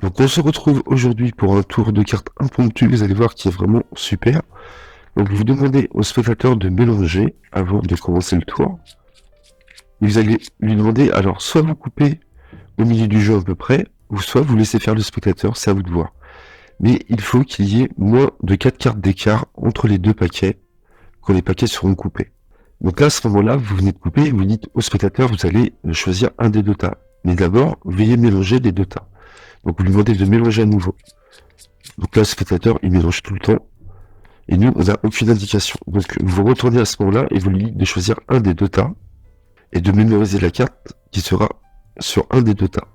Donc on se retrouve aujourd'hui pour un tour de cartes impromptu, vous allez voir qui est vraiment super. Donc vous demandez au spectateur de mélanger avant de commencer le tour. Et vous allez lui demander, alors soit vous coupez au milieu du jeu à peu près, ou soit vous laissez faire le spectateur, c'est à vous de voir. Mais il faut qu'il y ait moins de 4 cartes d'écart entre les deux paquets, quand les paquets seront coupés. Donc là, à ce moment-là, vous venez de couper et vous dites au spectateur, vous allez choisir un des deux tas. Mais d'abord, veuillez mélanger les deux tas. Donc vous lui demandez de mélanger à nouveau. Donc là, le spectateur, il mélange tout le temps. Et nous, on n'a aucune indication. Donc vous retournez à ce moment-là et vous lui dites de choisir un des deux tas et de mémoriser la carte qui sera sur un des deux tas.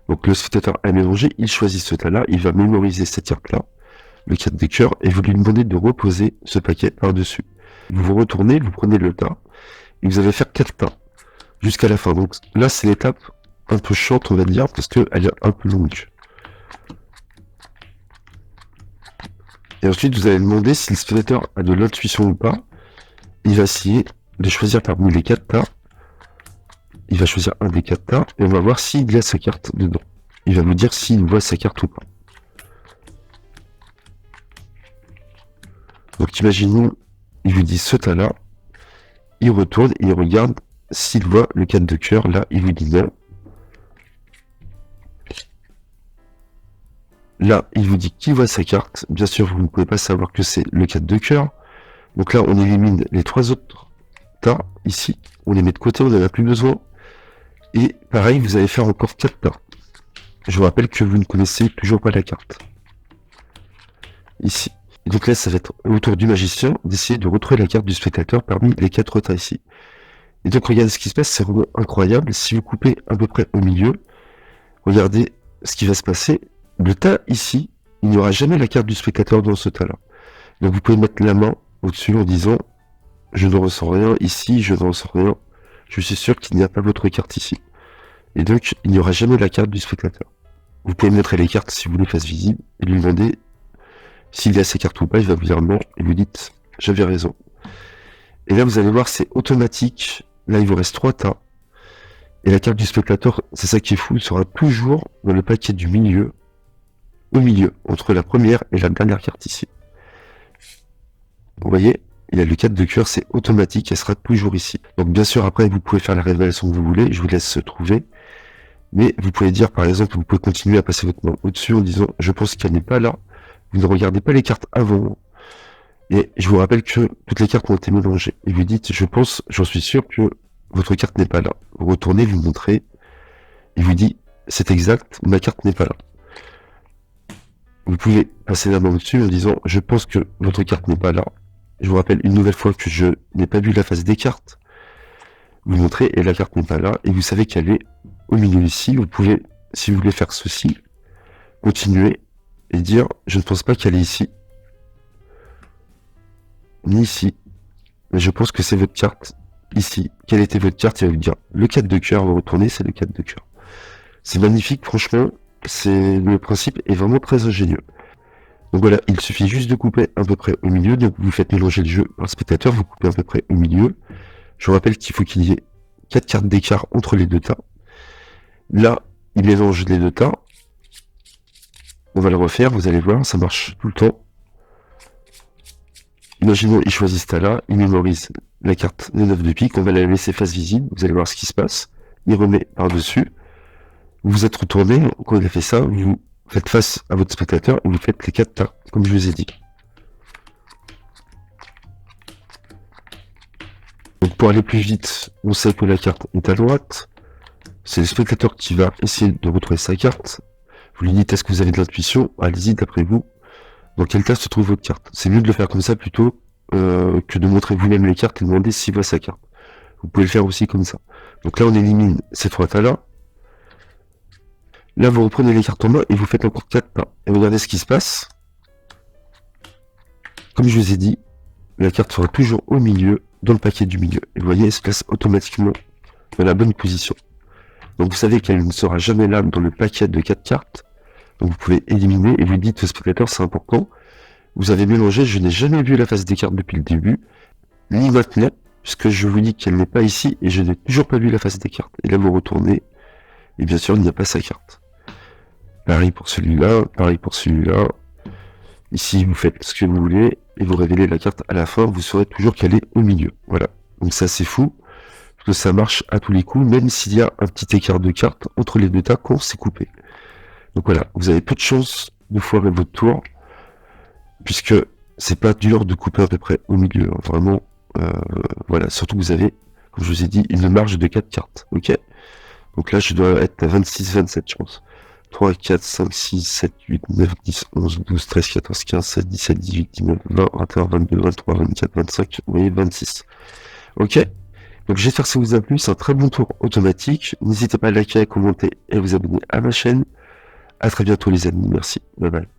Donc le spectateur a mélangé, il choisit ce tas-là, il va mémoriser cette carte-là, le 4 des cœurs, et vous lui demandez de reposer ce paquet par-dessus. Vous vous retournez, vous prenez le tas, et vous allez faire 4 tas jusqu'à la fin. Donc là, c'est l'étape un peu chiante, on va dire, parce qu'elle est un peu longue. Et ensuite, vous allez demander si le spectateur a de l'intuition ou pas. Il va essayer de choisir parmi les 4 tas. Il va choisir un des 4 tas, et on va voir s'il y a sa carte dedans. Il va vous dire s'il voit sa carte ou pas. Donc imaginons, il vous dit ce tas-là, il retourne et il regarde s'il voit le 4 de cœur, là il vous dit non. Là, il vous dit qu'il voit sa carte. Bien sûr, vous ne pouvez pas savoir que c'est le 4 de cœur. Donc là, on élimine les 3 autres tas, ici. On les met de côté, on n'en a plus besoin. Et pareil, vous allez faire encore 4 tas. Je vous rappelle que vous ne connaissez toujours pas la carte. Ici. Et donc là, ça va être au tour du magicien d'essayer de retrouver la carte du spectateur parmi les 4 tas ici. Et donc regardez ce qui se passe, c'est vraiment incroyable. Si vous coupez à peu près au milieu, regardez ce qui va se passer. Le tas ici, il n'y aura jamais la carte du spectateur dans ce tas-là. Donc vous pouvez mettre la main au-dessus en disant « Je ne ressens rien ici, je ne ressens rien. Je suis sûr qu'il n'y a pas votre carte ici. » Et donc, il n'y aura jamais la carte du spectateur. Vous pouvez mettre les cartes si vous les fassent visibles et lui demander s'il a ses cartes ou pas. Il va vous dire non et vous dites « J'avais raison. » Et là, vous allez voir, c'est automatique. Là, il vous reste 3 tas. Et la carte du spectateur, c'est ça qui est fou, sera toujours dans le paquet du milieu, au milieu, entre la première et la dernière carte ici. Vous voyez, il y a le 4 de cœur, c'est automatique, elle sera toujours ici. Donc bien sûr, après, vous pouvez faire la révélation que vous voulez, je vous laisse trouver. Mais vous pouvez dire, par exemple, vous pouvez continuer à passer votre main au-dessus en disant « Je pense qu'elle n'est pas là ». Vous ne regardez pas les cartes avant. Et je vous rappelle que toutes les cartes ont été mélangées. Et vous dites « Je pense, j'en suis sûr que votre carte n'est pas là ». Vous retournez, vous montrez. Il vous dit « C'est exact, ma carte n'est pas là ». Vous pouvez passer la main au-dessus en disant « Je pense que votre carte n'est pas là ». Je vous rappelle une nouvelle fois que je n'ai pas vu la face des cartes. Vous montrez et la carte n'est pas là. Et vous savez qu'elle est au milieu ici. Vous pouvez, si vous voulez faire ceci, continuer et dire « Je ne pense pas qu'elle est ici. Ni ici. Mais je pense que c'est votre carte ici. Quelle était votre carte ?» Il va vous dire « Le 4 de cœur. » Vous retournez, c'est le 4 de cœur. C'est magnifique, franchement. Le principe est vraiment très ingénieux. Donc voilà, il suffit juste de couper à peu près au milieu. Donc vous faites mélanger le jeu par spectateur, vous coupez à peu près au milieu. Je vous rappelle qu'il faut qu'il y ait 4 cartes d'écart entre les deux tas. Là, il mélange les deux tas. On va le refaire, vous allez voir, ça marche tout le temps. Imaginons, il choisit ce tas-là, il mémorise la carte de 9 de pique, on va la laisser face visible, vous allez voir ce qui se passe. Il remet par-dessus. Vous vous êtes retourné, quand il a fait ça, vous faites face à votre spectateur et vous faites les 4 tas, comme je vous ai dit. Donc pour aller plus vite, on sait que la carte est à droite. C'est le spectateur qui va essayer de retrouver sa carte. Vous lui dites, est-ce que vous avez de l'intuition? Allez-y, d'après vous. Dans quel tas se trouve votre carte? C'est mieux de le faire comme ça plutôt que de montrer vous-même les cartes et demander s'il voit sa carte. Vous pouvez le faire aussi comme ça. Donc là, on élimine ces 3 tas-là. Là, vous reprenez les cartes en main et vous faites encore 4 tas. Et regardez ce qui se passe. Comme je vous ai dit, la carte sera toujours au milieu, dans le paquet du milieu. Et vous voyez, elle se place automatiquement dans la bonne position. Donc vous savez qu'elle ne sera jamais là dans le paquet de 4 cartes. Donc vous pouvez éliminer et vous dites au spectateur, c'est important. Vous avez mélangé, je n'ai jamais vu la face des cartes depuis le début, ni maintenant, puisque je vous dis qu'elle n'est pas ici et je n'ai toujours pas vu la face des cartes. Et là vous retournez, et bien sûr il n'y a pas sa carte. Pareil pour celui-là, pareil pour celui-là. Ici, vous faites ce que vous voulez et vous révélez la carte à la fin, vous saurez toujours qu'elle est au milieu. Voilà. Donc ça, c'est fou, parce que ça marche à tous les coups, même s'il y a un petit écart de cartes entre les deux tas qu'on s'est coupé. Donc voilà, vous avez peu de chances de foirer votre tour, puisque c'est pas dur de couper à peu près au milieu. Hein. Vraiment, voilà. Surtout que vous avez, comme je vous ai dit, une marge de 4 cartes. Ok. Donc là, je dois être à 26-27 chances. 3, 4, 5, 6, 7, 8, 9, 10, 11, 12, 13, 14, 15, 16, 17, 18, 19, 20, 21, 22, 23, 24, 25, vous voyez, 26. Ok. Donc j'espère que ça vous a plu, c'est un très bon tour automatique. N'hésitez pas à liker, à commenter et à vous abonner à ma chaîne. À très bientôt les amis, merci. Bye bye.